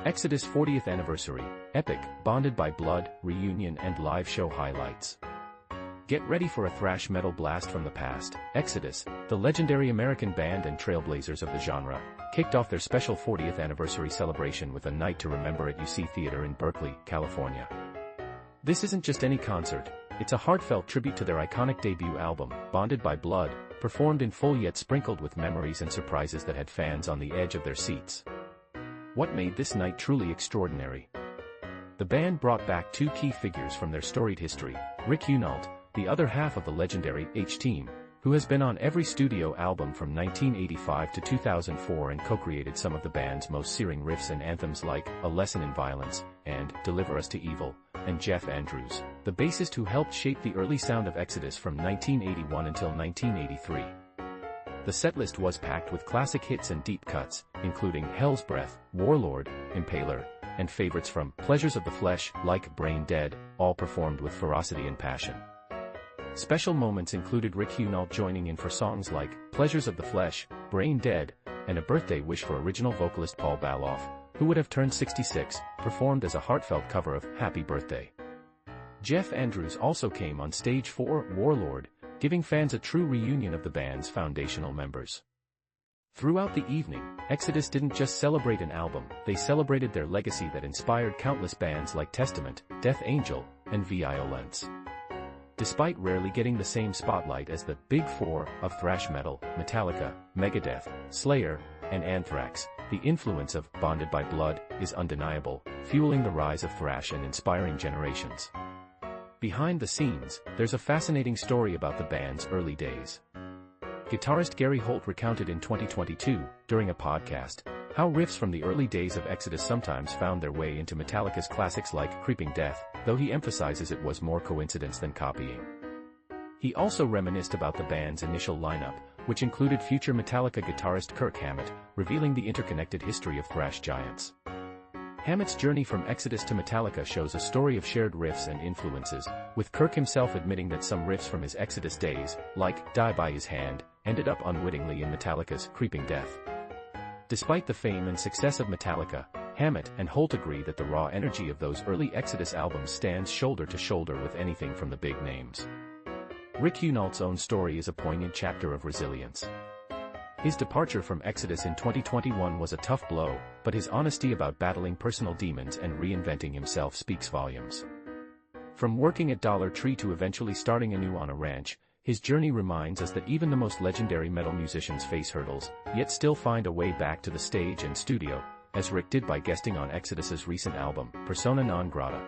Exodus 40th Anniversary, Epic, Bonded by Blood, Reunion and Live Show Highlights. Get ready for a thrash metal blast from the past. Exodus, the legendary American band and trailblazers of the genre, kicked off their special 40th anniversary celebration with a night to remember at UC Theater in Berkeley, California. This isn't just any concert, it's a heartfelt tribute to their iconic debut album, Bonded by Blood, performed in full yet sprinkled with memories and surprises that had fans on the edge of their seats. What made this night truly extraordinary? The band brought back two key figures from their storied history, Rick Hunolt, the other half of the legendary H-Team, who has been on every studio album from 1985 to 2004 and co-created some of the band's most searing riffs and anthems like A Lesson in Violence and Deliver Us to Evil, and Jeff Andrews, the bassist who helped shape the early sound of Exodus from 1981 until 1983. The setlist was packed with classic hits and deep cuts, including Hell's Breath, Warlord, Impaler, and favorites from Pleasures of the Flesh, like Brain Dead, all performed with ferocity and passion. Special moments included Rick Hunolt joining in for songs like Pleasures of the Flesh, Brain Dead, and A Birthday Wish for original vocalist Paul Baloff, who would have turned 66, performed as a heartfelt cover of Happy Birthday. Jeff Andrews also came on stage for Warlord, giving fans a true reunion of the band's foundational members. Throughout the evening, Exodus didn't just celebrate an album, they celebrated their legacy that inspired countless bands like Testament, Death Angel, and Violence. Despite rarely getting the same spotlight as the Big Four of thrash metal, Metallica, Megadeth, Slayer, and Anthrax, the influence of Bonded by Blood is undeniable, fueling the rise of thrash and inspiring generations. Behind the scenes, there's a fascinating story about the band's early days. Guitarist Rick Hunolt recounted in 2022, during a podcast, how riffs from the early days of Exodus sometimes found their way into Metallica's classics like Creeping Death, though he emphasizes it was more coincidence than copying. He also reminisced about the band's initial lineup, which included future Metallica guitarist Kirk Hammett, revealing the interconnected history of thrash giants. Hammett's journey from Exodus to Metallica shows a story of shared riffs and influences, with Kirk himself admitting that some riffs from his Exodus days, like Die by His Hand, ended up unwittingly in Metallica's Creeping Death. Despite the fame and success of Metallica, Hammett and Hunolt agree that the raw energy of those early Exodus albums stands shoulder to shoulder with anything from the big names. Rick Hunolt's own story is a poignant chapter of resilience. His departure from Exodus in 2021 was a tough blow, but his honesty about battling personal demons and reinventing himself speaks volumes. From working at Dollar Tree to eventually starting anew on a ranch, his journey reminds us that even the most legendary metal musicians face hurdles, yet still find a way back to the stage and studio, as Rick did by guesting on Exodus's recent album, Persona Non Grata.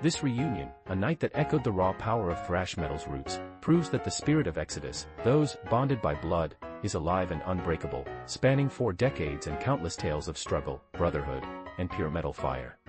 This reunion, a night that echoed the raw power of thrash metal's roots, proves that the spirit of Exodus, those bonded by blood, is alive and unbreakable, spanning 4 decades and countless tales of struggle, brotherhood, and pure metal fire.